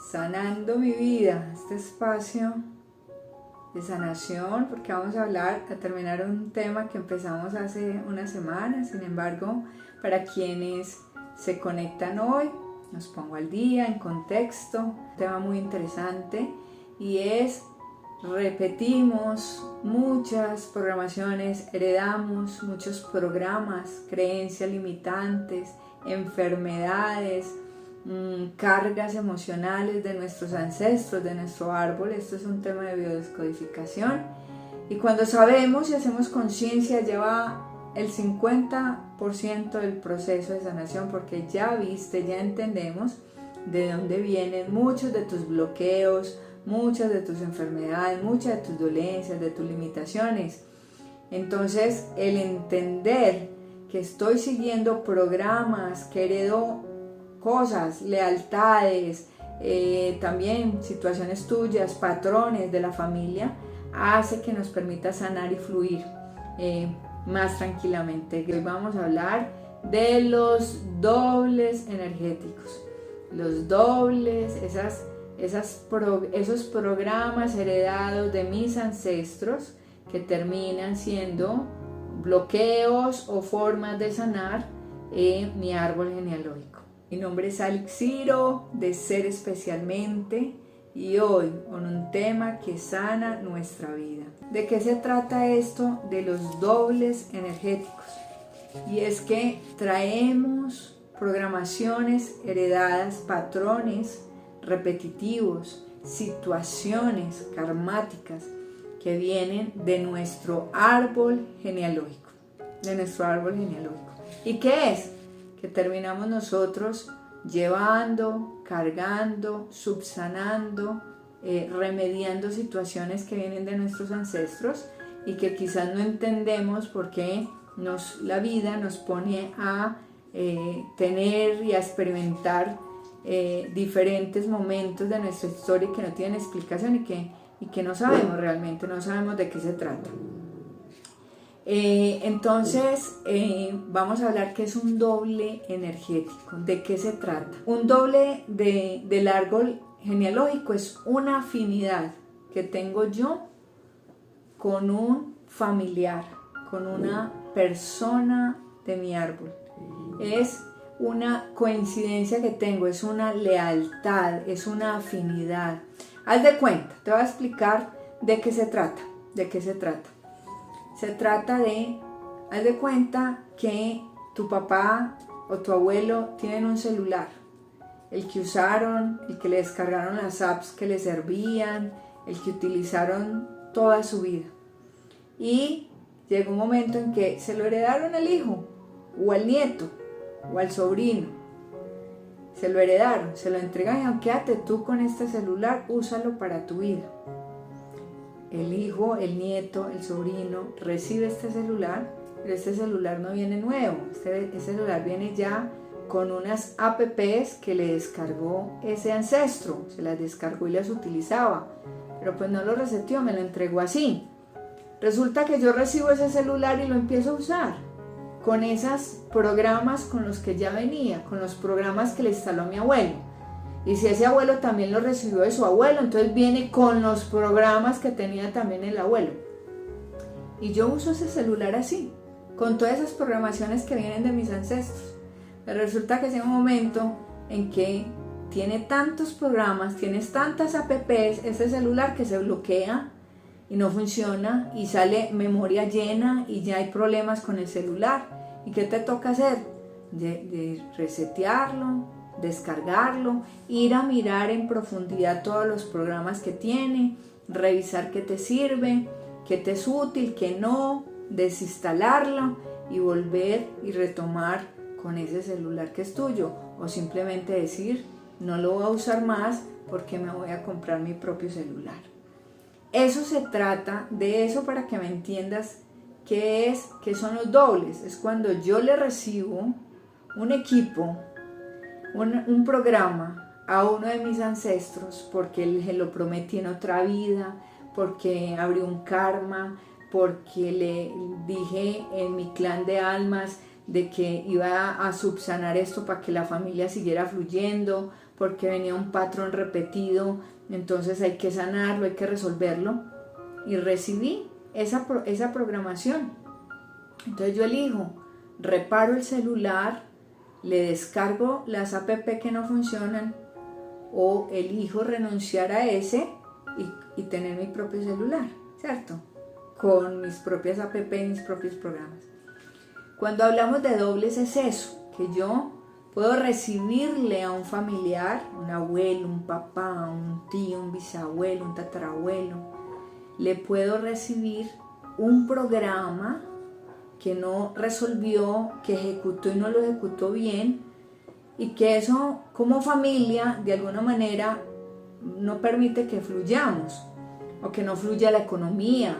Sanando mi vida, este espacio de sanación, porque vamos a terminar un tema que empezamos hace unas semanas. Sin embargo, para quienes se conectan hoy, nos pongo al día, en contexto, un tema muy interesante, y es: repetimos muchas programaciones, heredamos muchos programas, creencias limitantes, enfermedades, cargas emocionales de nuestros ancestros, de nuestro árbol. Esto es un tema de biodescodificación, y cuando sabemos y hacemos conciencia lleva el 50% del proceso de sanación, porque ya viste, ya entendemos de dónde vienen muchos de tus bloqueos, muchas de tus enfermedades, muchas de tus dolencias, de tus limitaciones. Entonces, el entender que estoy siguiendo programas, que heredo cosas, lealtades, también situaciones tuyas, patrones de la familia, hace que nos permita sanar y fluir más tranquilamente. Hoy vamos a hablar de los dobles energéticos. Los dobles, esos programas heredados de mis ancestros que terminan siendo bloqueos o formas de sanar mi árbol genealógico. Mi nombre es Alex Ciro, de Ser Especialmente, y hoy con un tema que sana nuestra vida. ¿De qué se trata esto de los dobles energéticos? Y es que traemos programaciones heredadas, patrones repetitivos, situaciones karmáticas que vienen de nuestro árbol genealógico, ¿Y qué es? Que terminamos nosotros llevando, cargando, subsanando, remediando situaciones que vienen de nuestros ancestros y que quizás no entendemos por qué la vida nos pone a tener y a experimentar diferentes momentos de nuestra historia que no tienen explicación y que no sabemos realmente, no sabemos de qué se trata. Entonces vamos a hablar qué es un doble energético, de qué se trata. Un doble del árbol genealógico es una afinidad que tengo yo con un familiar, con una persona de mi árbol. Es una coincidencia que tengo, es una lealtad, es una afinidad. Haz de cuenta, te voy a explicar de qué se trata. Se trata de, haz de cuenta que tu papá o tu abuelo tienen un celular, el que usaron, el que le descargaron las apps que le servían, el que utilizaron toda su vida. Y llegó un momento en que se lo heredaron al hijo, o al nieto, o al sobrino. Se lo heredaron, se lo entregan y quédate tú con este celular, úsalo para tu vida. El hijo, el nieto, el sobrino recibe este celular, pero este celular no viene nuevo. Este celular viene ya con unas apps que le descargó ese ancestro, se las descargó y las utilizaba, pero pues no lo reseteó, me lo entregó así. Resulta que yo recibo ese celular y lo empiezo a usar con esos programas con los que ya venía, con los programas que le instaló mi abuelo. Y si ese abuelo también lo recibió de su abuelo, entonces viene con los programas que tenía también el abuelo. Y yo uso ese celular así, con todas esas programaciones que vienen de mis ancestros. Pero resulta que llega un momento en que tiene tantos programas, tienes tantas apps, ese celular, que se bloquea y no funciona y sale memoria llena y ya hay problemas con el celular. ¿Y qué te toca hacer? De resetearlo, descargarlo, ir a mirar en profundidad todos los programas que tiene, revisar qué te sirve, qué te es útil, qué no, desinstalarlo y volver y retomar con ese celular que es tuyo, o simplemente decir no lo voy a usar más porque me voy a comprar mi propio celular. Eso se trata de eso, para que me entiendas qué son los dobles. Es cuando yo le recibo un equipo, un programa a uno de mis ancestros, porque él lo prometí en otra vida, porque abrió un karma, porque le dije en mi clan de almas de que iba a subsanar esto para que la familia siguiera fluyendo, porque venía un patrón repetido, entonces hay que sanarlo, hay que resolverlo. Y recibí esa programación. Entonces yo elijo, reparo el celular, le descargo las app que no funcionan, o elijo renunciar a ese y tener mi propio celular, ¿cierto? Con mis propias app y mis propios programas. Cuando hablamos de dobles es eso, que yo puedo recibirle a un familiar, un abuelo, un papá, un tío, un bisabuelo, un tatarabuelo, le puedo recibir un programa que no resolvió, que ejecutó y no lo ejecutó bien, y que eso como familia de alguna manera no permite que fluyamos, o que no fluya la economía,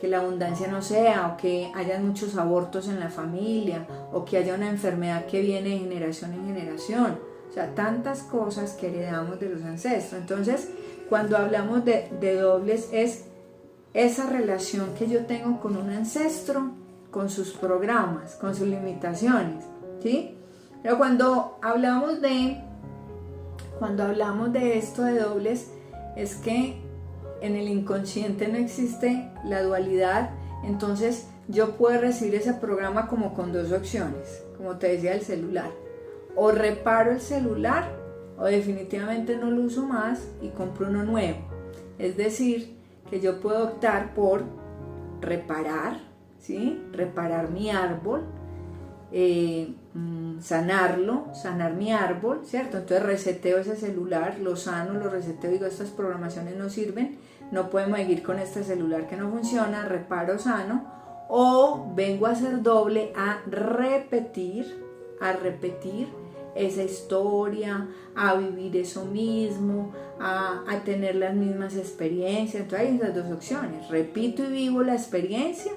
que la abundancia no sea, o que haya muchos abortos en la familia, o que haya una enfermedad que viene de generación en generación. O sea, tantas cosas que heredamos de los ancestros. Entonces, cuando hablamos de dobles es esa relación que yo tengo con un ancestro, con sus programas, con sus limitaciones, ¿sí? Pero cuando hablamos de esto de dobles, es que en el inconsciente no existe la dualidad, entonces yo puedo recibir ese programa como con dos opciones, como te decía, el celular. O reparo el celular, o definitivamente no lo uso más y compro uno nuevo. Es decir, que yo puedo optar por reparar, ¿sí? Reparar mi árbol, sanar mi árbol, ¿cierto? Entonces reseteo ese celular, lo sano, lo reseteo, digo, estas programaciones no sirven, no podemos seguir con este celular que no funciona, reparo, sano, o vengo a hacer doble, a repetir esa historia, a vivir eso mismo, a tener las mismas experiencias. Entonces hay esas dos opciones, repito y vivo la experiencia,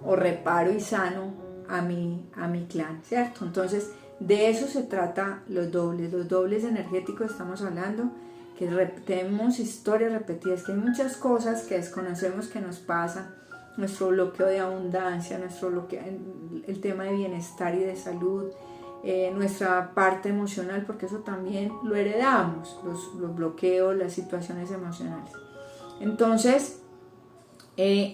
o reparo y sano a mi clan, ¿cierto? Entonces de eso se trata los dobles energéticos. Estamos hablando que tenemos historias repetidas, que hay muchas cosas que desconocemos que nos pasa, nuestro bloqueo de abundancia, nuestro bloqueo, el tema de bienestar y de salud, nuestra parte emocional, porque eso también lo heredamos, los bloqueos, las situaciones emocionales. Entonces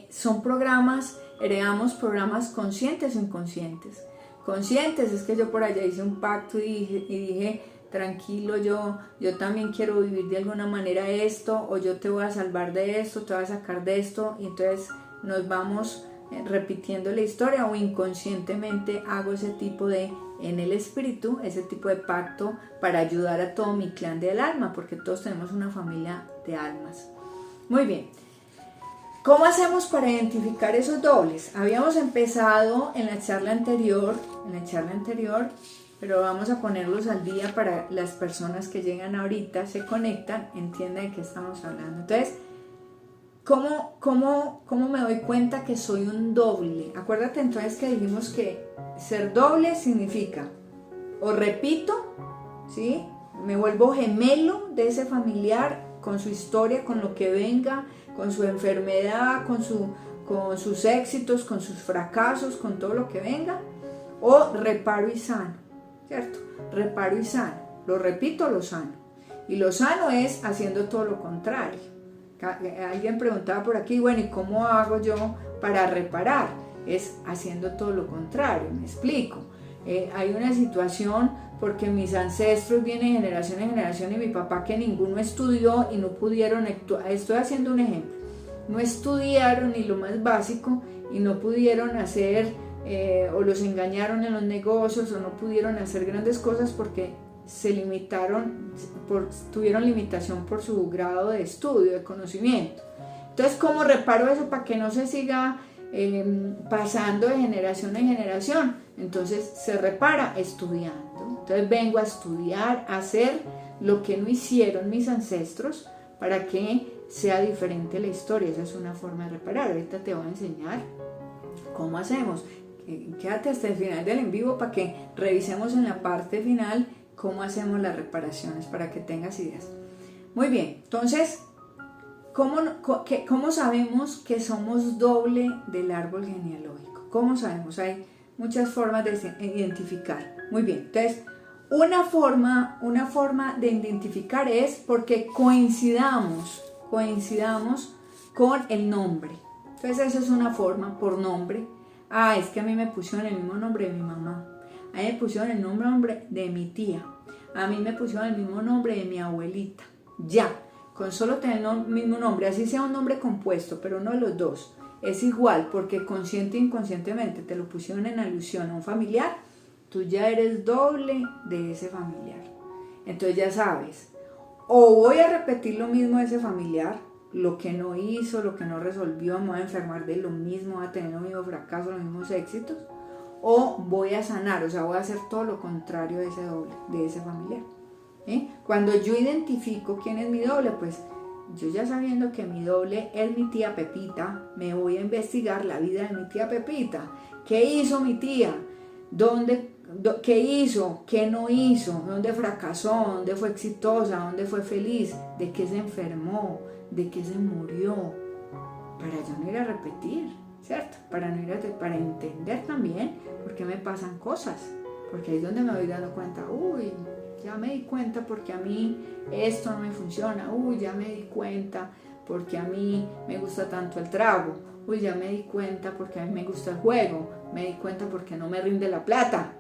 son programas, heredamos programas conscientes o inconscientes. Conscientes es que yo por allá hice un pacto y dije tranquilo, yo también quiero vivir de alguna manera esto, o yo te voy a salvar de esto, te voy a sacar de esto, y entonces nos vamos repitiendo la historia, o inconscientemente hago ese tipo de, en el espíritu, ese tipo de pacto para ayudar a todo mi clan del alma, porque todos tenemos una familia de almas. Muy bien. ¿Cómo hacemos para identificar esos dobles? Habíamos empezado en la charla anterior, pero vamos a ponerlos al día para las personas que llegan ahorita, se conectan, entiendan de qué estamos hablando. Entonces, ¿cómo me doy cuenta que soy un doble? Acuérdate entonces que dijimos que ser doble significa, o repito, ¿sí? Me vuelvo gemelo de ese familiar con su historia, con lo que venga, con su enfermedad, con sus éxitos, con sus fracasos, con todo lo que venga, o reparo y sano, ¿cierto? Reparo y sano, lo repito, lo sano, y lo sano es haciendo todo lo contrario. Alguien preguntaba por aquí, bueno, ¿y cómo hago yo para reparar? Es haciendo todo lo contrario, me explico. Hay una situación porque mis ancestros vienen generación en generación y mi papá, que ninguno estudió y no pudieron, estoy haciendo un ejemplo, no estudiaron ni lo más básico y no pudieron hacer, o los engañaron en los negocios, o no pudieron hacer grandes cosas porque se limitaron, tuvieron limitación por su grado de estudio, de conocimiento. Entonces, ¿cómo reparo eso para que no se siga pasando de generación en generación? Entonces se repara estudiando. Entonces vengo a estudiar, a hacer lo que no hicieron mis ancestros para que sea diferente la historia. Esa es una forma de reparar. Ahorita te voy a enseñar cómo hacemos. Quédate hasta el final del en vivo para que revisemos en la parte final cómo hacemos las reparaciones, para que tengas ideas. Muy bien, entonces, ¿cómo sabemos que somos doble del árbol genealógico? ¿Cómo sabemos? Hay muchas formas de identificar. Muy bien, entonces, Una forma de identificar es porque coincidamos con el nombre. Entonces eso es una forma, por nombre. Ah, es que a mí me pusieron el mismo nombre de mi mamá. A mí me pusieron el nombre de mi tía. A mí me pusieron el mismo nombre de mi abuelita. Ya, con solo tener el mismo nombre, así sea un nombre compuesto, pero uno de los dos, es igual, porque consciente e inconscientemente te lo pusieron en alusión a un familiar, tú ya eres doble de ese familiar. Entonces ya sabes, o voy a repetir lo mismo de ese familiar, lo que no hizo, lo que no resolvió, me voy a enfermar de lo mismo, voy a tener los mismos fracasos, los mismos éxitos, o voy a sanar, o sea, voy a hacer todo lo contrario de ese doble, de ese familiar. Cuando yo identifico quién es mi doble, pues yo ya sabiendo que mi doble es mi tía Pepita, me voy a investigar la vida de mi tía Pepita. ¿Qué hizo mi tía? ¿Qué hizo? ¿Qué no hizo? ¿Dónde fracasó? ¿Dónde fue exitosa? ¿Dónde fue feliz? ¿De qué se enfermó? ¿De qué se murió? Para yo no ir a repetir, ¿cierto? Para entender también por qué me pasan cosas. Porque ahí es donde me voy dando cuenta, uy, ya me di cuenta porque a mí esto no me funciona, uy, ya me di cuenta porque a mí me gusta tanto el trago, uy, ya me di cuenta porque a mí me gusta el juego, me di cuenta porque no me rinde la plata,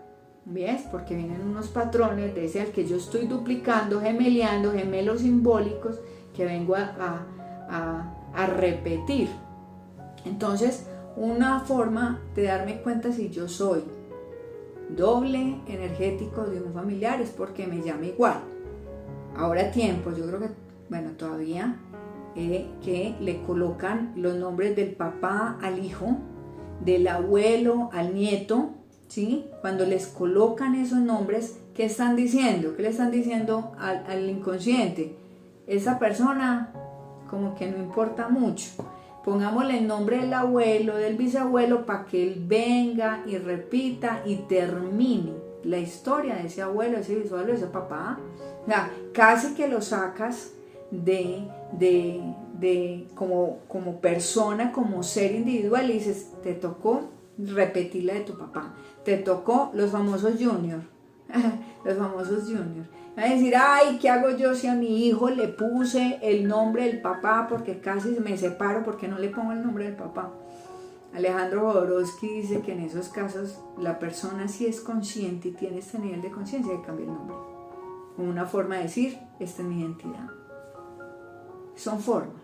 ¿ves? Porque vienen unos patrones de ese al que yo estoy duplicando, gemeleando, gemelos simbólicos que vengo a repetir. Entonces, una forma de darme cuenta si yo soy doble energético de un familiar es porque me llama igual. Ahora tiempo, yo creo que, bueno, todavía que le colocan los nombres del papá al hijo, del abuelo al nieto, ¿sí? Cuando les colocan esos nombres, ¿qué están diciendo? ¿Qué le están diciendo al inconsciente? Esa persona como que no importa mucho. Pongámosle el nombre del abuelo, del bisabuelo, para que él venga y repita y termine la historia de ese abuelo, ese bisabuelo, ese papá. O sea, casi que lo sacas como persona, como ser individual, y dices, te tocó repetir la de tu papá, te tocó los famosos junior, los famosos junior. Va a decir, ay, ¿qué hago yo si a mi hijo le puse el nombre del papá porque casi me separo porque no le pongo el nombre del papá? Alejandro Jodorowsky dice que en esos casos la persona sí es consciente y tiene este nivel de conciencia de cambiar el nombre. Como una forma de decir, esta es mi identidad. Son formas,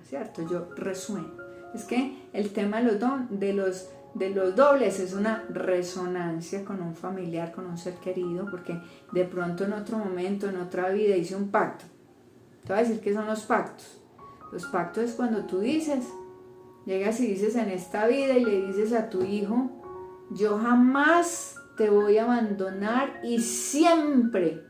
¿cierto? Yo resueno. Es que el tema de los dobles es una resonancia con un familiar, con un ser querido, porque de pronto en otro momento, en otra vida hice un pacto. Te voy a decir qué son los pactos. Los pactos es cuando tú llegas y dices en esta vida y le dices a tu hijo, yo jamás te voy a abandonar y siempre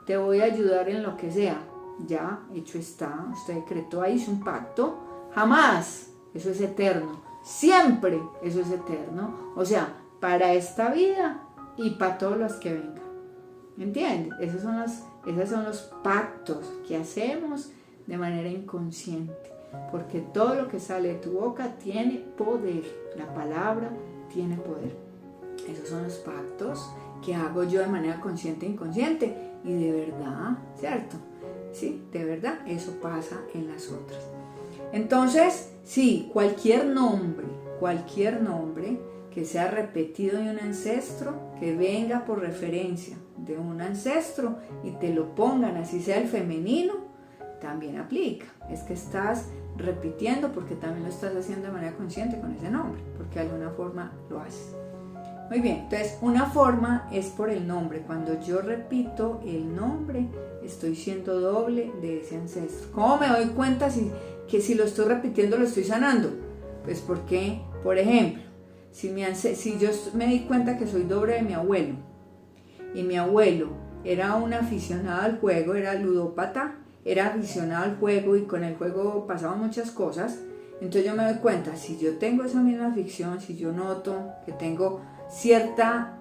te voy a ayudar en lo que sea. Ya, hecho está, usted decretó ahí, hizo un pacto, jamás, eso es eterno. Siempre eso es eterno, o sea, para esta vida y para todos los que vengan. ¿Entiendes? Esos son los pactos que hacemos de manera inconsciente, porque todo lo que sale de tu boca tiene poder, la palabra tiene poder. Esos son los pactos que hago yo de manera consciente e inconsciente, y de verdad, ¿cierto? Sí, de verdad, eso pasa en las otras. Entonces, sí, cualquier nombre que sea repetido de un ancestro, que venga por referencia de un ancestro y te lo pongan, así sea el femenino, también aplica. Es que estás repitiendo porque también lo estás haciendo de manera consciente con ese nombre, porque de alguna forma lo haces. Muy bien, entonces una forma es por el nombre. Cuando yo repito el nombre, estoy siendo doble de ese ancestro. ¿Cómo me doy cuenta que si lo estoy repitiendo lo estoy sanando? Pues porque, por ejemplo, si yo me di cuenta que soy doble de mi abuelo, y mi abuelo era un aficionado al juego, era ludópata, era aficionado al juego y con el juego pasaban muchas cosas, entonces yo me doy cuenta, si yo tengo esa misma afición, si yo noto que tengo cierta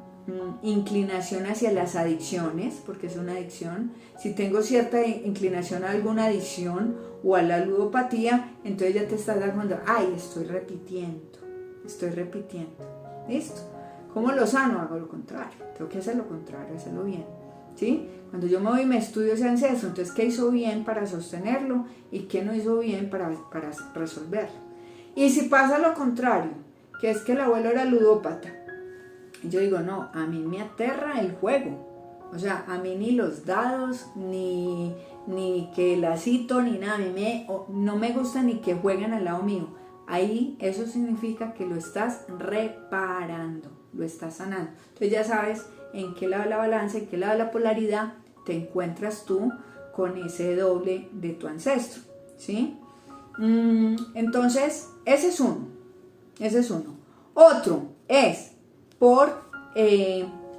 inclinación hacia las adicciones, porque es una adicción, si tengo cierta inclinación a alguna adicción o a la ludopatía, entonces ya te estás dando cuenta, ay, estoy repitiendo, ¿listo? ¿Cómo lo sano? Hago lo contrario, tengo que hacer lo contrario, hacerlo bien, ¿sí? Cuando yo me voy y me estudio ese ancestro, entonces ¿qué hizo bien para sostenerlo y qué no hizo bien para resolverlo? Y si pasa lo contrario, que es que el abuelo era ludópata, yo digo, no, a mí me aterra el juego. O sea, a mí ni los dados, ni que el lacito, ni nada, no me gusta ni que jueguen al lado mío. Ahí eso significa que lo estás reparando, lo estás sanando. Entonces ya sabes en qué lado de la balanza, en qué lado de la polaridad te encuentras tú con ese doble de tu ancestro, ¿sí? Entonces, ese es uno. Otro es por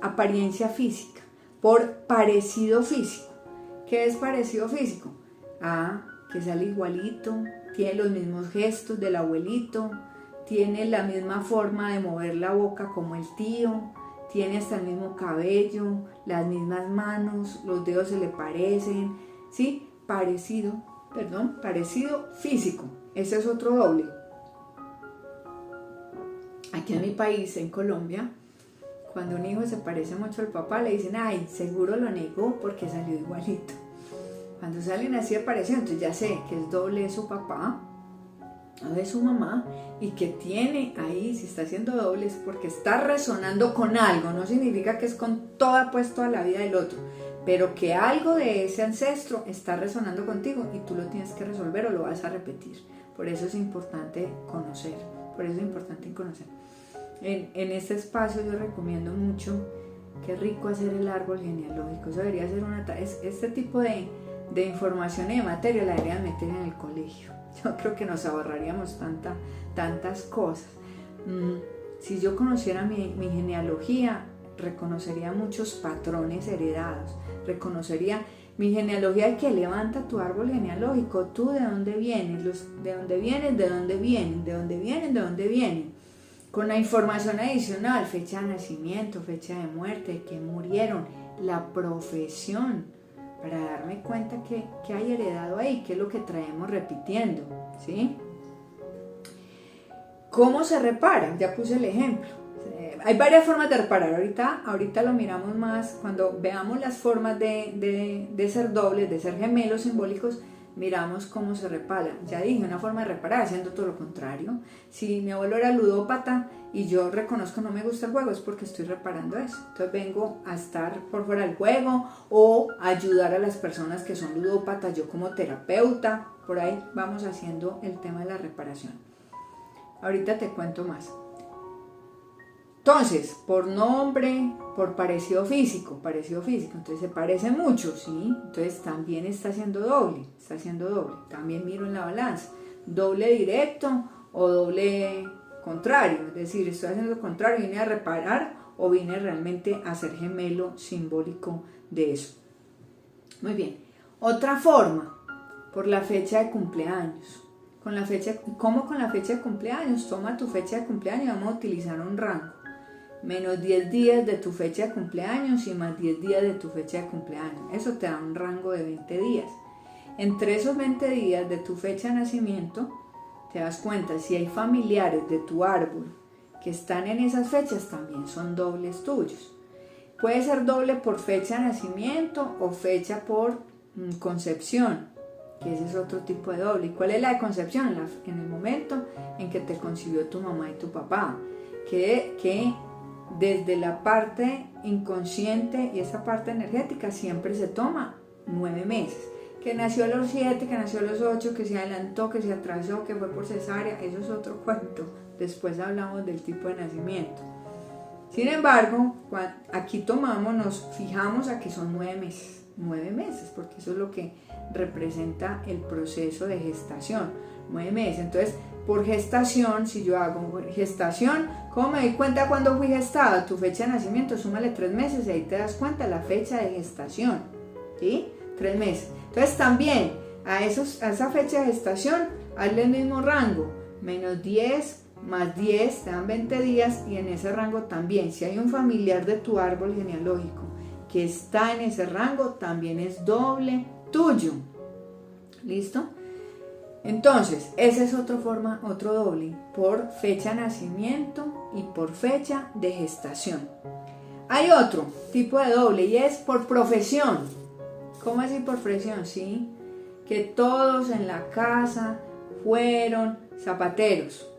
apariencia física, por parecido físico. ¿Qué es parecido físico? Que sale igualito, tiene los mismos gestos del abuelito, tiene la misma forma de mover la boca como el tío, tiene hasta el mismo cabello, las mismas manos, los dedos se le parecen, ¿sí? Parecido físico. Ese es otro doble. Aquí en mi país, en Colombia, cuando un hijo se parece mucho al papá, le dicen, ay, seguro lo negó porque salió igualito. Cuando salen así de parecido, entonces ya sé que es doble de su papá o de su mamá, y que tiene ahí, si está haciendo doble, es porque está resonando con algo. No significa que es con toda la vida del otro, pero que algo de ese ancestro está resonando contigo y tú lo tienes que resolver o lo vas a repetir. Por eso es importante conocer, En este espacio yo recomiendo mucho, qué rico hacer el árbol genealógico. Eso debería ser este tipo de información y de materia la deberían meter en el colegio. Yo creo que nos ahorraríamos tantas cosas. Si yo conociera mi genealogía, reconocería muchos patrones heredados, reconocería mi genealogía, que levanta tu árbol genealógico, tú de dónde vienes, de dónde vienen, con la información adicional, fecha de nacimiento, fecha de muerte, que murieron, la profesión, para darme cuenta que hay heredado ahí, qué es lo que traemos repitiendo, ¿sí? ¿Cómo se repara? Ya puse el ejemplo. Hay varias formas de reparar, ahorita lo miramos más, cuando veamos las formas de ser dobles, de ser gemelos simbólicos, miramos cómo se repara. Ya dije, una forma de reparar haciendo todo lo contrario. Si mi abuelo era ludópata y yo reconozco no me gusta el juego, es porque estoy reparando eso. Entonces vengo a estar por fuera del juego o ayudar a las personas que son ludópatas, yo como terapeuta. Por ahí vamos haciendo el tema de la reparación. Ahorita te cuento más. Entonces, por nombre, por parecido físico, entonces se parece mucho, ¿sí? Entonces también está haciendo doble, también miro en la balanza, doble directo o doble contrario, es decir, estoy haciendo lo contrario, vine a reparar o vine realmente a ser gemelo simbólico de eso. Muy bien, otra forma, por la fecha de cumpleaños. ¿Cómo con la fecha de cumpleaños? Toma tu fecha de cumpleaños y vamos a utilizar un rango. Menos 10 días de tu fecha de cumpleaños y más 10 días de tu fecha de cumpleaños. Eso te da un rango de 20 días. Entre esos 20 días de tu fecha de nacimiento, te das cuenta si hay familiares de tu árbol que están en esas fechas, también son dobles tuyos. Puede ser doble por fecha de nacimiento o fecha por concepción, que ese es otro tipo de doble. ¿Y cuál es la de concepción? En el momento en que te concibió tu mamá y tu papá, que desde la parte inconsciente y esa parte energética siempre se toma 9 meses. Que nació a los 7, que nació a los 8, que se adelantó, que se atrasó, que fue por cesárea, eso es otro cuento. Después hablamos del tipo de nacimiento. Sin embargo, aquí nos fijamos a que son 9 meses, porque eso es lo que representa el proceso de gestación, 9 meses. Entonces, por gestación, si yo hago gestación, ¿cómo me doy cuenta cuando fui gestada? Tu fecha de nacimiento, súmale 3 meses y ahí te das cuenta la fecha de gestación, ¿sí? 3 meses. Entonces también a esa fecha de gestación, hazle el mismo rango, menos 10, más 10, te dan 20 días, y en ese rango también, si hay un familiar de tu árbol genealógico que está en ese rango, también es doble tuyo. ¿Listo? Entonces, esa es otra forma, otro doble, por fecha de nacimiento y por fecha de gestación. Hay otro tipo de doble y es por profesión. ¿Cómo así por profesión? Sí, que todos en la casa fueron zapateros.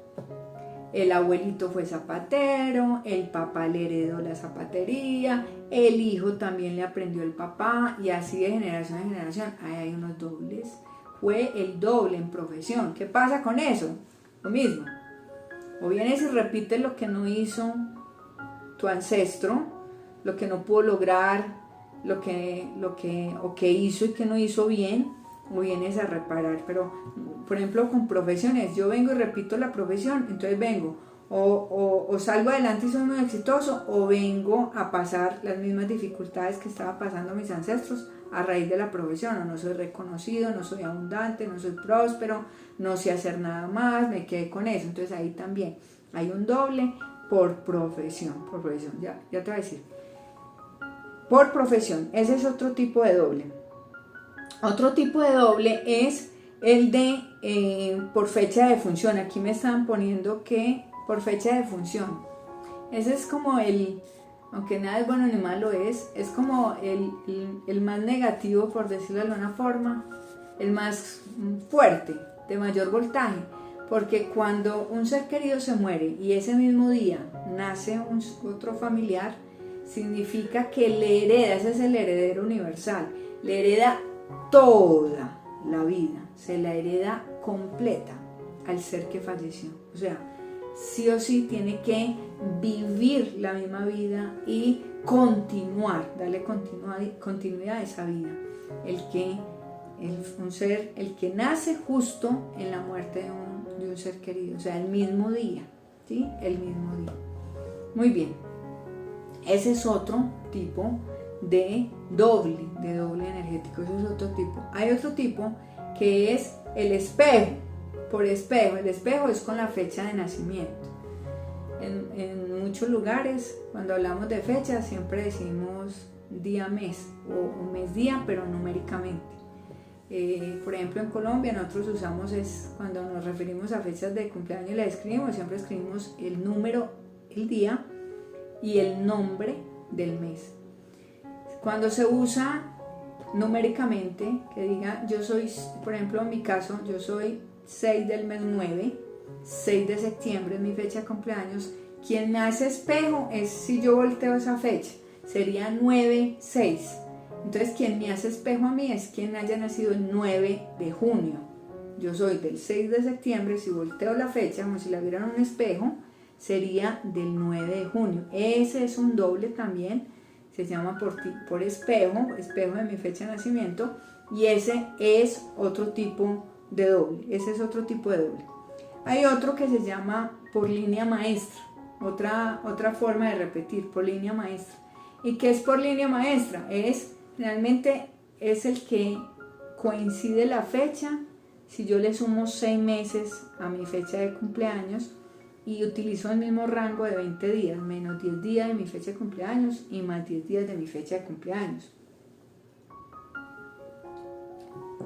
El abuelito fue zapatero, el papá le heredó la zapatería, el hijo también le aprendió el papá y así de generación en generación. Ahí hay unos dobles. Fue el doble en profesión. ¿Qué pasa con eso? Lo mismo. O vienes y repites lo que no hizo tu ancestro, lo que no pudo lograr, o que hizo y que no hizo bien, o vienes a reparar. Pero, por ejemplo, con profesiones, yo vengo y repito la profesión, entonces vengo, o salgo adelante y soy muy exitoso, o vengo a pasar las mismas dificultades que estaba pasando mis ancestros a raíz de la profesión, o no soy reconocido, no soy abundante, no soy próspero, no sé hacer nada más, me quedé con eso. Entonces ahí también hay un doble por profesión, ya te voy a decir. Por profesión, ese es otro tipo de doble. Otro tipo de doble es el de por fecha de función. Aquí me están poniendo que por fecha de función. Ese es como aunque nada es bueno ni malo es como el más negativo, por decirlo de alguna forma, el más fuerte, de mayor voltaje. Porque cuando un ser querido se muere y ese mismo día nace otro familiar, significa que le hereda, ese es el heredero universal, le hereda toda la vida, se la hereda completa al ser que falleció. O sea, sí o sí tiene que vivir la misma vida y continuar, darle continuidad a esa vida. El que nace justo en la muerte de un ser querido, o sea, el mismo día, ¿sí? El mismo día. Muy bien. Ese es otro tipo de doble energético, ese es otro tipo. Hay otro tipo que es el espejo, por espejo. El espejo es con la fecha de nacimiento. En muchos lugares, cuando hablamos de fechas, siempre decimos día-mes o mes-día, pero numéricamente. Por ejemplo, en Colombia nosotros usamos, cuando nos referimos a fechas de cumpleaños y la escribimos, siempre escribimos el número, el día, y el nombre del mes. Cuando se usa numéricamente, que diga yo soy, por ejemplo en mi caso, yo soy 6 del mes 9, 6 de septiembre es mi fecha de cumpleaños, quien me hace espejo es si yo volteo esa fecha, sería 9-6. Entonces quien me hace espejo a mí es quien haya nacido el 9 de junio. Yo soy del 6 de septiembre, si volteo la fecha como si la viera en un espejo, sería del 9 de junio. Ese es un doble también, se llama por espejo de mi fecha de nacimiento, y ese es otro tipo de doble. Ese es otro tipo de doble. Hay otro que se llama por línea maestra, otra forma de repetir, por línea maestra. ¿Y qué es por línea maestra? Realmente es el que coincide la fecha. Si yo le sumo 6 meses a mi fecha de cumpleaños y utilizo el mismo rango de 20 días, menos 10 días de mi fecha de cumpleaños y más 10 días de mi fecha de cumpleaños.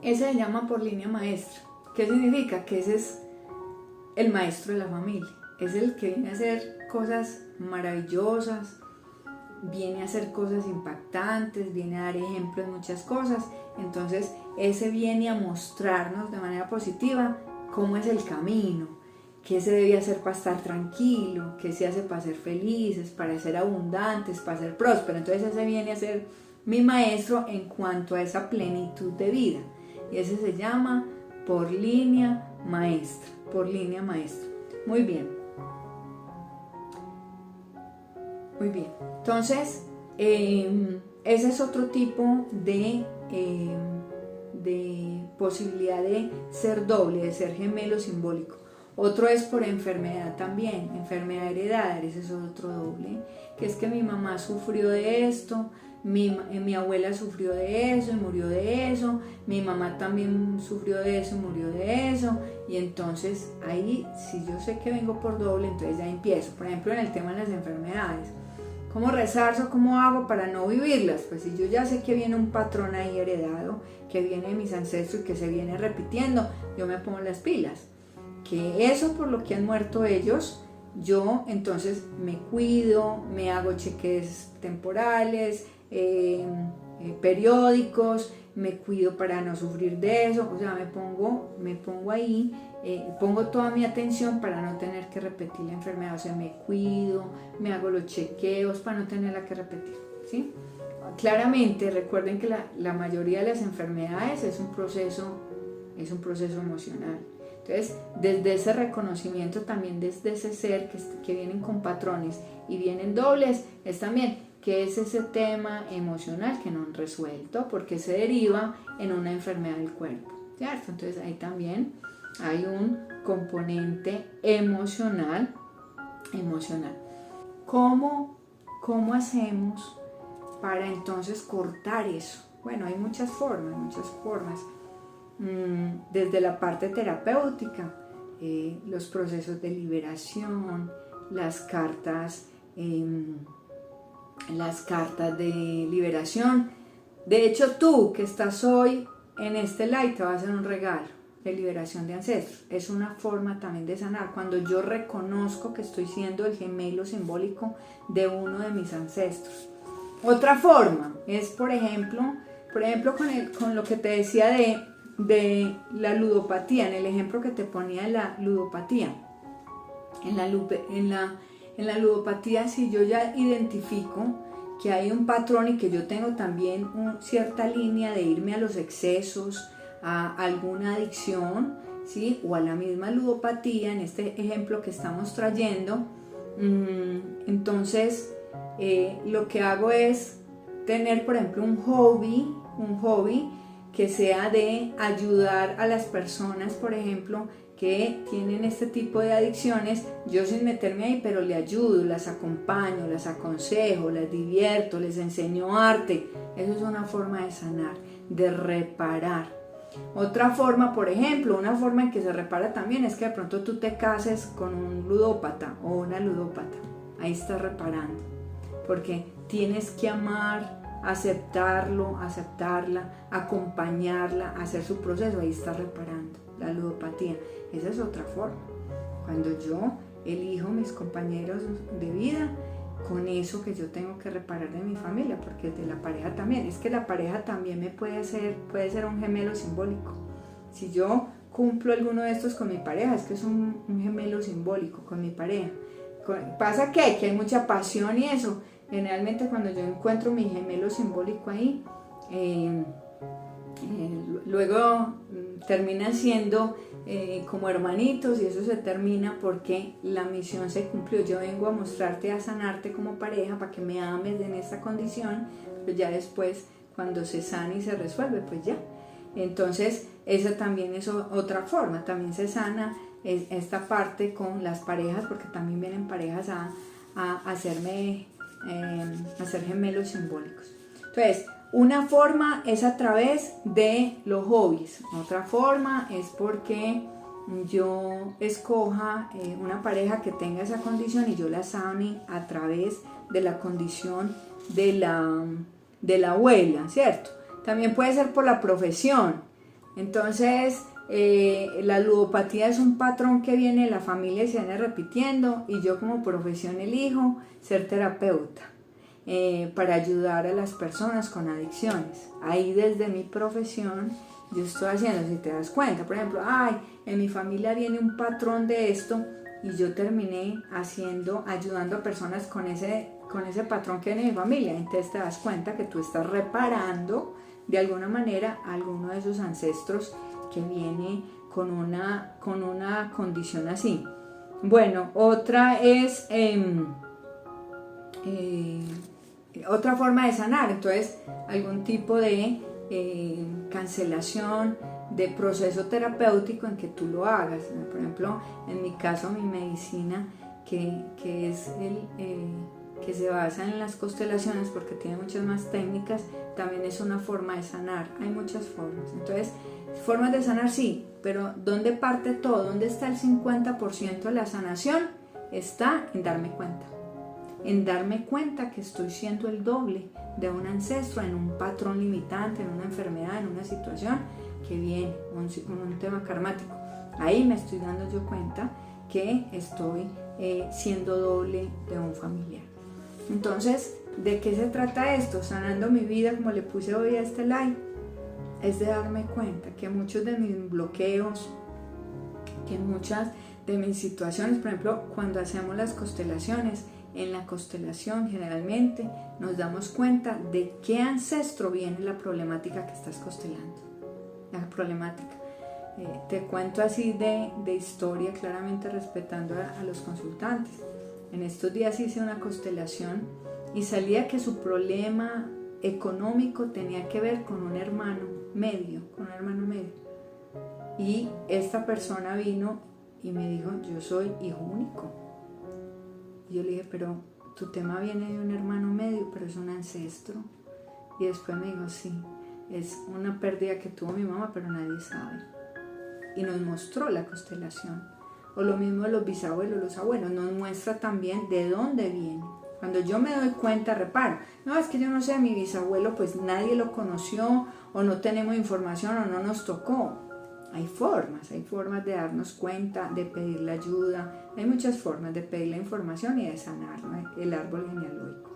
Ese se llama por línea maestra. ¿Qué significa? Que ese es el maestro de la familia. Es el que viene a hacer cosas maravillosas, viene a hacer cosas impactantes, viene a dar ejemplos de muchas cosas. Entonces ese viene a mostrarnos de manera positiva cómo es el camino, qué se debe hacer para estar tranquilo, qué se hace para ser felices, para ser abundantes, para ser prósperos. Entonces ese viene a ser mi maestro en cuanto a esa plenitud de vida, y ese se llama por línea maestra, por línea maestra. Muy bien. Muy bien. Entonces ese es otro tipo de posibilidad de ser doble, de ser gemelo simbólico. Otro es por enfermedad también, enfermedad heredada. Ese es otro doble, que es que mi mamá sufrió de esto, mi abuela sufrió de eso y murió de eso, mi mamá también sufrió de eso y murió de eso, y entonces ahí, si yo sé que vengo por doble, entonces ya empiezo. Por ejemplo, en el tema de las enfermedades, ¿Cómo resarzo? ¿Cómo hago para no vivirlas? Pues si yo ya sé que viene un patrón ahí heredado, que viene de mis ancestros y que se viene repitiendo, yo me pongo las pilas. Que eso por lo que han muerto ellos, yo entonces me cuido, me hago cheques temporales, periódicos, me cuido para no sufrir de eso, o sea, me pongo ahí, pongo toda mi atención para no tener que repetir la enfermedad, o sea, me cuido, me hago los chequeos para no tenerla que repetir, ¿sí? Claramente, recuerden que la mayoría de las enfermedades es un proceso emocional. Entonces, desde ese reconocimiento también, desde ese ser que vienen con patrones y vienen dobles, es también que es ese tema emocional que no han resuelto porque se deriva en una enfermedad del cuerpo, ¿cierto? Entonces ahí también hay un componente emocional. ¿Cómo hacemos para entonces cortar eso? Bueno, hay muchas formas. Desde la parte terapéutica, los procesos de liberación, las cartas de liberación. De hecho, tú que estás hoy en este live te va a hacer un regalo de liberación de ancestros. Es una forma también de sanar. Cuando yo reconozco que estoy siendo el gemelo simbólico de uno de mis ancestros. Otra forma es, por ejemplo con lo que te decía de la ludopatía, en el ejemplo que te ponía de la ludopatía. En la ludopatía, si yo ya identifico que hay un patrón y que yo tengo también cierta línea de irme a los excesos, a alguna adicción, ¿sí? O a la misma ludopatía, en este ejemplo que estamos trayendo, entonces lo que hago es tener, por ejemplo, un hobby que sea de ayudar a las personas, por ejemplo, que tienen este tipo de adicciones, yo sin meterme ahí, pero le ayudo, las acompaño, las aconsejo, las divierto, les enseño arte. Eso es una forma de sanar, de reparar. Otra forma, por ejemplo, una forma en que se repara también es que de pronto tú te cases con un ludópata o una ludópata. Ahí estás reparando, porque tienes que amar, aceptarlo, aceptarla, acompañarla, hacer su proceso. Ahí está reparando la ludopatía. Esa es otra forma. Cuando yo elijo mis compañeros de vida con eso que yo tengo que reparar de mi familia, porque de la pareja también, es que la pareja también puede ser un gemelo simbólico. Si yo cumplo alguno de estos con mi pareja, es que es un gemelo simbólico con mi pareja. Pasa que hay mucha pasión y eso. Generalmente cuando yo encuentro mi gemelo simbólico ahí, luego terminan siendo como hermanitos, y eso se termina porque la misión se cumplió. Yo vengo a mostrarte, a sanarte como pareja para que me ames en esta condición, pero ya después cuando se sana y se resuelve, pues ya. Entonces esa también es otra forma. También se sana esta parte con las parejas, porque también vienen parejas a hacer gemelos simbólicos. Entonces, una forma es a través de los hobbies. Otra forma es porque yo escoja una pareja que tenga esa condición y yo la sane a través de la condición de la abuela, ¿cierto? También puede ser por la profesión. Entonces, la ludopatía es un patrón que viene de la familia y se viene repitiendo, y yo como profesión elijo ser terapeuta para ayudar a las personas con adicciones. Ahí desde mi profesión yo estoy haciendo, si te das cuenta, por ejemplo, en mi familia viene un patrón de esto y yo terminé ayudando a personas con ese patrón que viene de mi familia. Entonces te das cuenta que tú estás reparando de alguna manera a alguno de esos ancestros que viene con una condición así. Bueno, otra es otra forma de sanar, entonces algún tipo de cancelación de proceso terapéutico en que tú lo hagas. Por ejemplo, en mi caso, mi medicina que es que se basa en las constelaciones, porque tiene muchas más técnicas, también es una forma de sanar. Hay muchas formas. Entonces, formas de sanar sí, pero ¿dónde parte todo? ¿Dónde está el 50% de la sanación? Está en darme cuenta. en darme cuenta que estoy siendo el doble de un ancestro en un patrón limitante, en una enfermedad, en una situación que viene, un tema karmático. Ahí me estoy dando yo cuenta que estoy siendo doble de un familiar. Entonces, ¿de qué se trata esto? Sanando mi vida, como le puse hoy a este live, es de darme cuenta que muchos de mis bloqueos, que muchas de mis situaciones, por ejemplo, cuando hacemos las constelaciones, en la constelación generalmente nos damos cuenta de qué ancestro viene la problemática que estás constelando. La problemática. Te cuento así de historia, claramente respetando a los consultantes. En estos días hice una constelación y salía que su problema económico tenía que ver con un hermano medio, Y esta persona vino y me dijo, yo soy hijo único. Y yo le dije, pero tu tema viene de un hermano medio, pero es un ancestro. Y después me dijo, sí, es una pérdida que tuvo mi mamá, pero nadie sabe. Y nos mostró la constelación. O lo mismo de los bisabuelos, los abuelos, nos muestra también de dónde viene. Cuando yo me doy cuenta, reparo, no, es que yo no sé, mi bisabuelo pues nadie lo conoció, o no tenemos información, o no nos tocó. Hay formas de darnos cuenta, de pedir la ayuda, hay muchas formas de pedir la información y de sanar, ¿no? El árbol genealógico.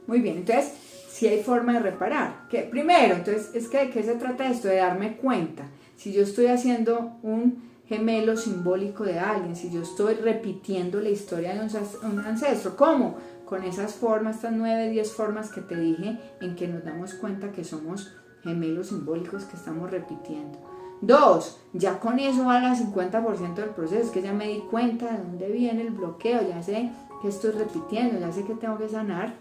Muy bien, entonces, si hay forma de reparar. ¿Qué? Primero, entonces, es que ¿de qué se trata esto? De darme cuenta. Si yo estoy haciendo un gemelo simbólico de alguien, si yo estoy repitiendo la historia de un ancestro, ¿cómo? Con esas formas, estas 9, 10 formas que te dije, en que nos damos cuenta que somos gemelos simbólicos que estamos repitiendo. 2, ya con eso va al 50% del proceso, es que ya me di cuenta de dónde viene el bloqueo, ya sé que estoy repitiendo, ya sé que tengo que sanar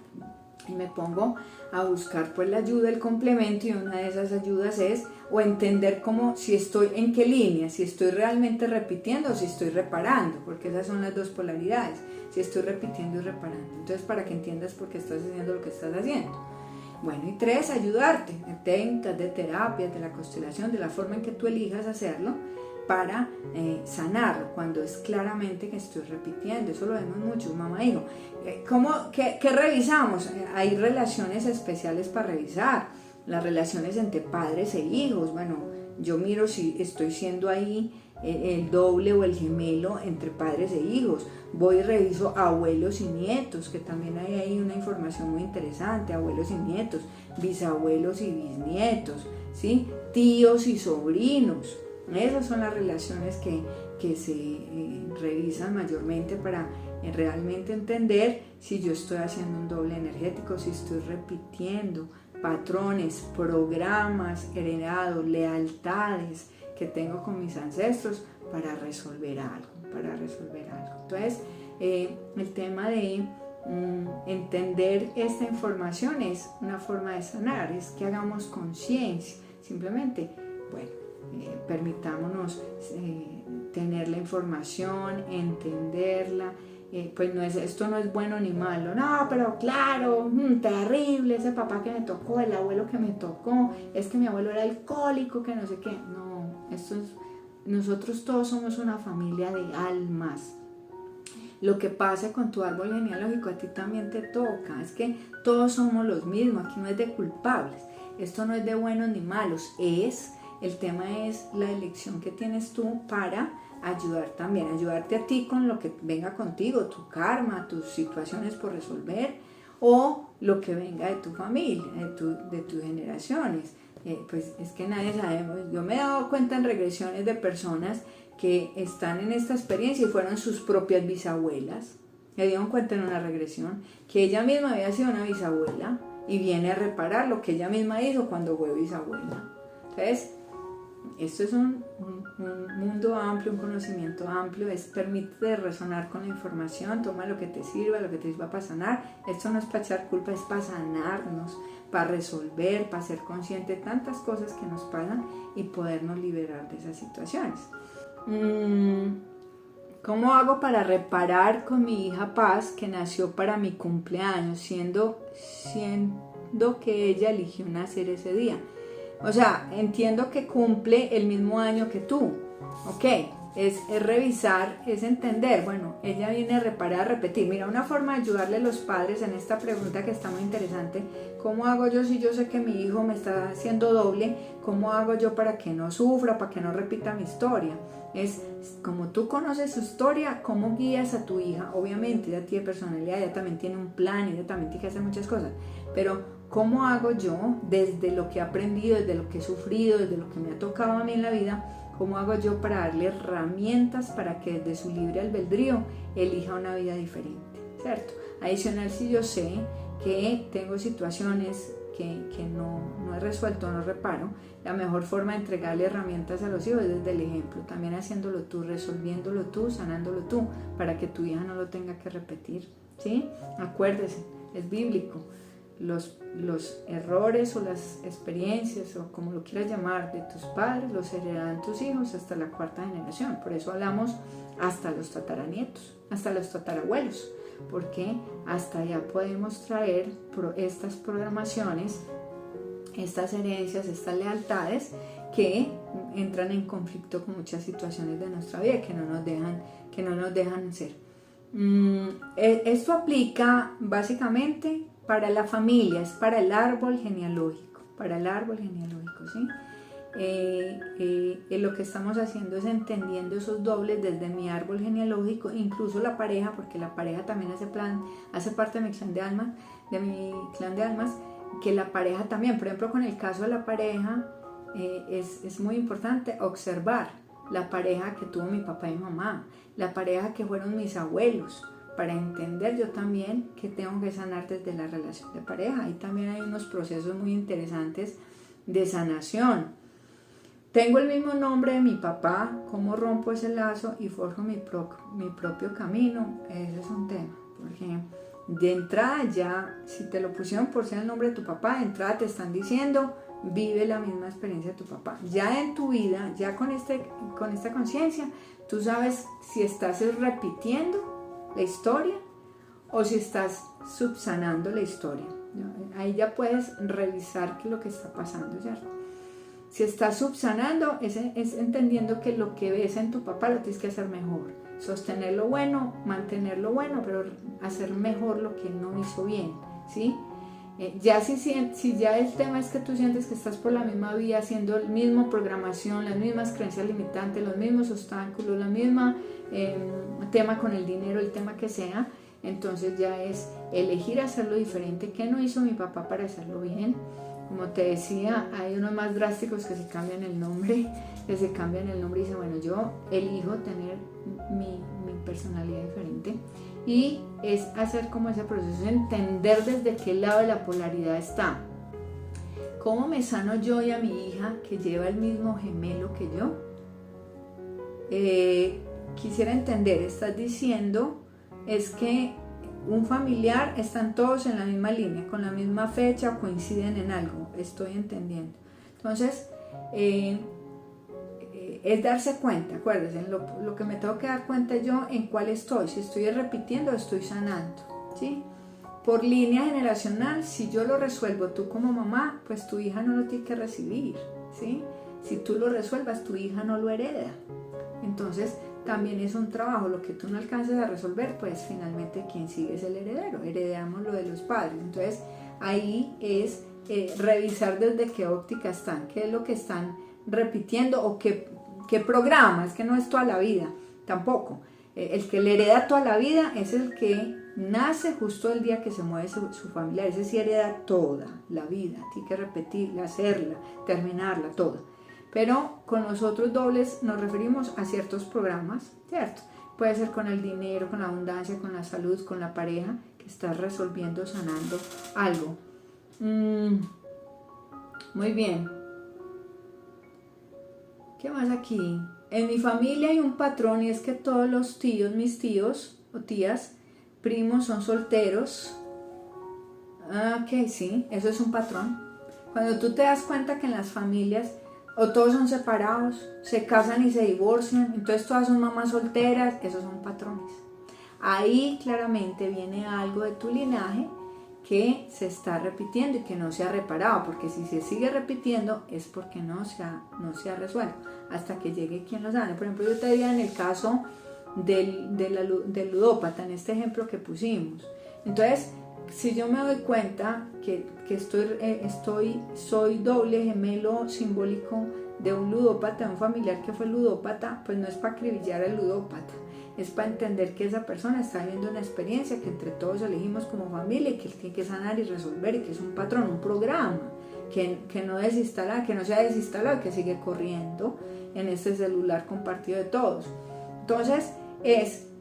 y me pongo a buscar pues la ayuda, el complemento, y una de esas ayudas es o entender cómo, si estoy en qué línea, si estoy realmente repitiendo o si estoy reparando, porque esas son las dos polaridades, si estoy repitiendo y reparando. Entonces, para que entiendas por qué estás haciendo lo que estás haciendo. Bueno, y 3, ayudarte de técnicas, de terapias, de la constelación, de la forma en que tú elijas hacerlo para sanarlo, cuando es claramente que estoy repitiendo. Eso lo vemos mucho, mamá hijo. ¿Qué revisamos? Hay relaciones especiales para revisar, las relaciones entre padres e hijos. Bueno, yo miro si estoy siendo ahí el doble o el gemelo entre padres e hijos. Voy y reviso abuelos y nietos, que también hay ahí una información muy interesante, abuelos y nietos, bisabuelos y bisnietos, ¿sí? Tíos y sobrinos. Esas son las relaciones que se revisan mayormente para realmente entender si yo estoy haciendo un doble energético, si estoy repitiendo patrones, programas heredados, lealtades que tengo con mis ancestros para resolver algo. Entonces, el tema de entender esta información es una forma de sanar, es que hagamos conciencia, simplemente, bueno, permitámonos tener la información, entenderla. Pues esto no es bueno ni malo, no, pero claro, terrible, ese papá que me tocó, el abuelo que me tocó, es que mi abuelo era alcohólico, que no sé qué. No, nosotros todos somos una familia de almas. Lo que pasa con tu árbol genealógico a ti también te toca, es que todos somos los mismos, aquí no es de culpables, esto no es de buenos ni malos, el tema es la elección que tienes tú para ayudarte a ti con lo que venga contigo, tu karma, tus situaciones por resolver, o lo que venga de tu familia, de tus generaciones. Pues es que nadie sabemos. Yo me he dado cuenta en regresiones de personas que están en esta experiencia y fueron sus propias bisabuelas. Me dieron cuenta en una regresión que ella misma había sido una bisabuela y viene a reparar lo que ella misma hizo cuando fue bisabuela. Entonces, esto es un mundo amplio, un conocimiento amplio, permite resonar con la información, toma lo que te sirva para sanar. Esto no es para echar culpa, es para sanarnos, para resolver, para ser consciente de tantas cosas que nos pasan y podernos liberar de esas situaciones. ¿Cómo hago para reparar con mi hija Paz, que nació para mi cumpleaños, siendo que ella eligió nacer ese día? O sea, entiendo que cumple el mismo año que tú, ok, es revisar, es entender, bueno, ella viene a reparar, a repetir. Mira, una forma de ayudarle a los padres en esta pregunta que está muy interesante: ¿cómo hago yo si yo sé que mi hijo me está haciendo doble? ¿Cómo hago yo para que no sufra, para que no repita mi historia? Es como tú conoces su historia, ¿cómo guías a tu hija? Obviamente ella tiene personalidad, ella también tiene un plan, ella también tiene que hacer muchas cosas, pero ¿cómo hago yo desde lo que he aprendido, desde lo que he sufrido, desde lo que me ha tocado a mí en la vida? ¿Cómo hago yo para darle herramientas para que desde su libre albedrío elija una vida diferente? ¿Cierto? Adicional, si yo sé que tengo situaciones que no he resuelto, no reparo, la mejor forma de entregarle herramientas a los hijos es desde el ejemplo, también haciéndolo tú, resolviéndolo tú, sanándolo tú, para que tu hija no lo tenga que repetir, ¿sí? Acuérdese, es bíblico. Los errores o las experiencias, o como lo quieras llamar, de tus padres, los heredarán tus hijos hasta la 4ª generación. Por eso hablamos hasta los tataranietos, hasta los tatarabuelos, porque hasta allá podemos traer estas programaciones, estas herencias, estas lealtades que entran en conflicto con muchas situaciones de nuestra vida que no nos dejan ser. Esto aplica básicamente para la familia, es para el árbol genealógico, ¿sí? Lo que estamos haciendo es entendiendo esos dobles desde mi árbol genealógico, incluso la pareja, porque la pareja también hace parte de mi clan de almas, que la pareja también, por ejemplo, con el caso de la pareja, es muy importante observar la pareja que tuvo mi papá y mi mamá, la pareja que fueron mis abuelos, para entender yo también que tengo que sanar desde la relación de pareja. Ahí también hay unos procesos muy interesantes de sanación. Tengo el mismo nombre de mi papá, ¿cómo rompo ese lazo y forjo mi propio camino? Ese es un tema, porque de entrada ya, si te lo pusieron por ser el nombre de tu papá, de entrada te están diciendo: vive la misma experiencia de tu papá. Ya en tu vida, ya con esta conciencia, tú sabes si estás repitiendo la historia o si estás subsanando la historia. Ahí ya puedes revisar qué es lo que está pasando, ¿cierto? Si estás subsanando, es entendiendo que lo que ves en tu papá lo tienes que hacer mejor, sostener lo bueno, mantener lo bueno, pero hacer mejor lo que no hizo bien, ¿sí? Ya si ya el tema es que tú sientes que estás por la misma vía, haciendo la misma programación, las mismas creencias limitantes, los mismos obstáculos, la misma tema con el dinero, el tema que sea, entonces ya es elegir hacerlo diferente. ¿Qué no hizo mi papá para hacerlo bien? Como te decía, hay unos más drásticos que se cambian el nombre, y dicen: bueno, yo elijo tener mi personalidad diferente. Y es hacer como ese proceso, entender desde qué lado de la polaridad está. ¿Cómo me sano yo y a mi hija que lleva el mismo gemelo que yo? Quisiera entender, estás diciendo es que un familiar, están todos en la misma línea, con la misma fecha o coinciden en algo, estoy entendiendo. Entonces, es darse cuenta, acuérdense, lo que me tengo que dar cuenta yo en cuál estoy, si estoy repitiendo o estoy sanando, ¿sí? Por línea generacional, si yo lo resuelvo tú como mamá, pues tu hija no lo tiene que recibir, ¿sí? Si tú lo resuelvas, tu hija no lo hereda. Entonces, también es un trabajo, lo que tú no alcances a resolver, pues finalmente quien sigue es el heredero, heredamos lo de los padres. Entonces, ahí es revisar desde qué óptica están, qué es lo que están repitiendo o qué programa, es que no es toda la vida, tampoco. El que le hereda toda la vida es el que nace justo el día que se mueve su familia, ese sí hereda toda la vida, tiene que repetirla, hacerla, terminarla, toda. Pero con los otros dobles nos referimos a ciertos programas, ¿cierto? Puede ser con el dinero, con la abundancia, con la salud, con la pareja, que estás resolviendo, sanando algo. Muy bien. ¿Qué más aquí? En mi familia hay un patrón y es que todos los tíos, mis tíos o tías, primos son solteros. Ok, sí, eso es un patrón. Cuando tú te das cuenta que en las familias o todos son separados, se casan y se divorcian, entonces todas son mamás solteras, esos son patrones. Ahí claramente viene algo de tu linaje que se está repitiendo y que no se ha reparado, porque si se sigue repitiendo es porque no se ha resuelto, hasta que llegue quien lo sane. Por ejemplo, yo te diría en el caso del ludópata, en este ejemplo que pusimos. Entonces, si yo me doy cuenta que soy doble gemelo simbólico de un ludópata, de un familiar que fue ludópata, pues no es para acribillar al ludópata, es para entender que esa persona está viviendo una experiencia que entre todos elegimos como familia y que tiene que sanar y resolver, y que es un patrón, un programa que no se ha desinstalado, que sigue corriendo en este celular compartido de todos. Entonces,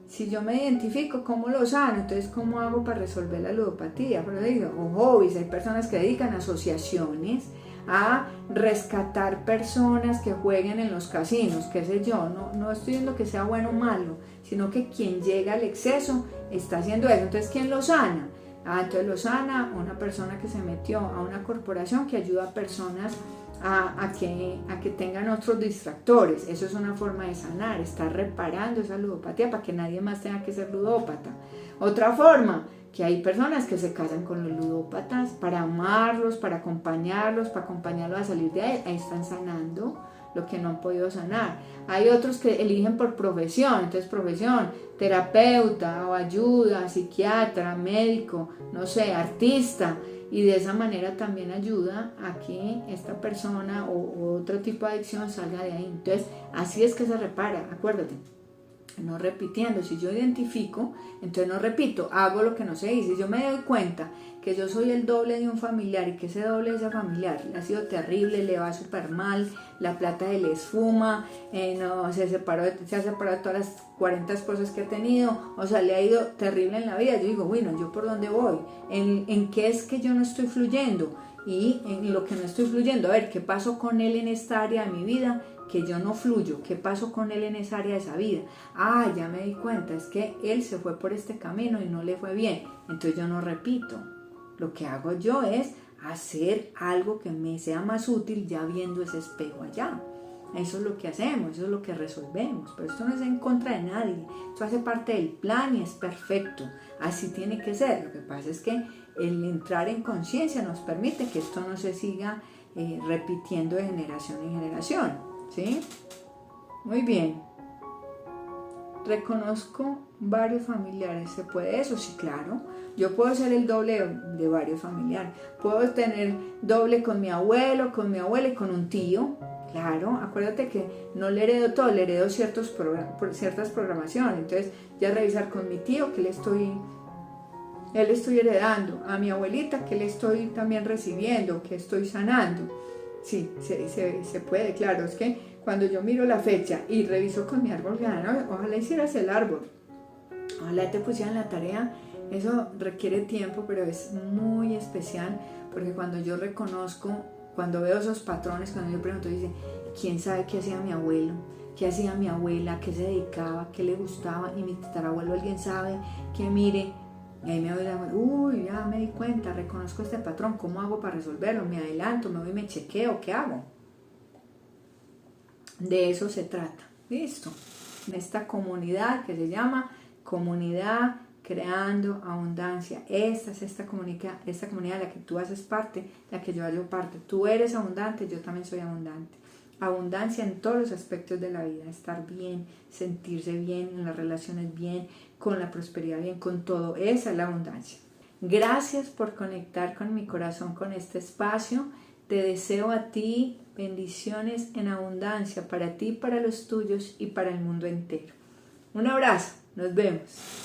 si yo me identifico, ¿cómo lo sano? Entonces, ¿cómo hago para resolver la ludopatía? Pero digo, o hobbies, hay personas que dedican asociaciones a rescatar personas que jueguen en los casinos, qué sé yo, no estoy diciendo que sea bueno o malo, sino que quien llega al exceso está haciendo eso. Entonces, ¿quién lo sana? Entonces lo sana una persona que se metió a una corporación que ayuda a personas a que tengan otros distractores. Eso es una forma de sanar, estar reparando esa ludopatía para que nadie más tenga que ser ludópata. Otra forma, que hay personas que se casan con los ludópatas para amarlos, para acompañarlos a salir de ahí están sanando lo que no han podido sanar. Hay otros que eligen por profesión, entonces profesión, terapeuta o ayuda, psiquiatra, médico, no sé, artista, y de esa manera también ayuda a que esta persona o otro tipo de adicción salga de ahí. Entonces, así es que se repara, acuérdate. No repitiendo, si yo identifico, entonces no repito, hago lo que no se dice. Si yo me doy cuenta que yo soy el doble de un familiar y que ese doble de ese familiar le ha sido terrible, le va súper mal, la plata se le esfuma, se ha separado de todas las 40 esposas que ha tenido, o sea, le ha ido terrible en la vida. Yo digo, bueno, ¿yo por dónde voy? ¿En qué es que yo no estoy fluyendo? Y en lo que no estoy fluyendo, a ver, ¿qué pasó con él en esta área de mi vida? Que yo no fluyo, ¿qué pasó con él en esa área de esa vida? Ya me di cuenta, es que él se fue por este camino y no le fue bien, entonces yo no repito. Lo que hago yo es hacer algo que me sea más útil ya viendo ese espejo allá. Eso es lo que hacemos, eso es lo que resolvemos, pero esto no es en contra de nadie, esto hace parte del plan y es perfecto, así tiene que ser. Lo que pasa es que el entrar en conciencia nos permite que esto no se siga repitiendo de generación en generación, ¿sí? Muy bien. Reconozco varios familiares. ¿Se puede eso? Sí, claro. Yo puedo ser el doble de varios familiares. Puedo tener doble con mi abuelo, con mi abuela y con un tío. Claro, acuérdate que no le heredo todo, le heredo ciertas programaciones. Entonces, ya revisar con mi tío que le estoy heredando, a mi abuelita que le estoy también recibiendo, que estoy sanando. Sí, se puede, claro. Es que cuando yo miro la fecha y reviso con mi árbol, ojalá hicieras el árbol, ojalá te pusieran la tarea. Eso requiere tiempo, pero es muy especial, porque cuando yo reconozco, cuando veo esos patrones, cuando yo pregunto, dice, ¿quién sabe qué hacía mi abuelo? ¿Qué hacía mi abuela? ¿Qué se dedicaba? ¿Qué le gustaba? Y mi tatarabuelo, ¿alguien sabe? Que mire. Y ahí me doy la cuenta, ya me di cuenta, reconozco este patrón, ¿cómo hago para resolverlo? ¿Me adelanto? ¿Me voy y me chequeo? ¿Qué hago? De eso se trata. Listo. En esta comunidad que se llama Comunidad Creando Abundancia. Esta comunidad de la que tú haces parte, la que yo hago parte. Tú eres abundante, yo también soy abundante. Abundancia en todos los aspectos de la vida, estar bien, sentirse bien, en las relaciones bien, con la prosperidad bien, con todo. Esa es la abundancia. Gracias por conectar con mi corazón, con este espacio. Te deseo a ti bendiciones en abundancia para ti, para los tuyos y para el mundo entero. Un abrazo, nos vemos.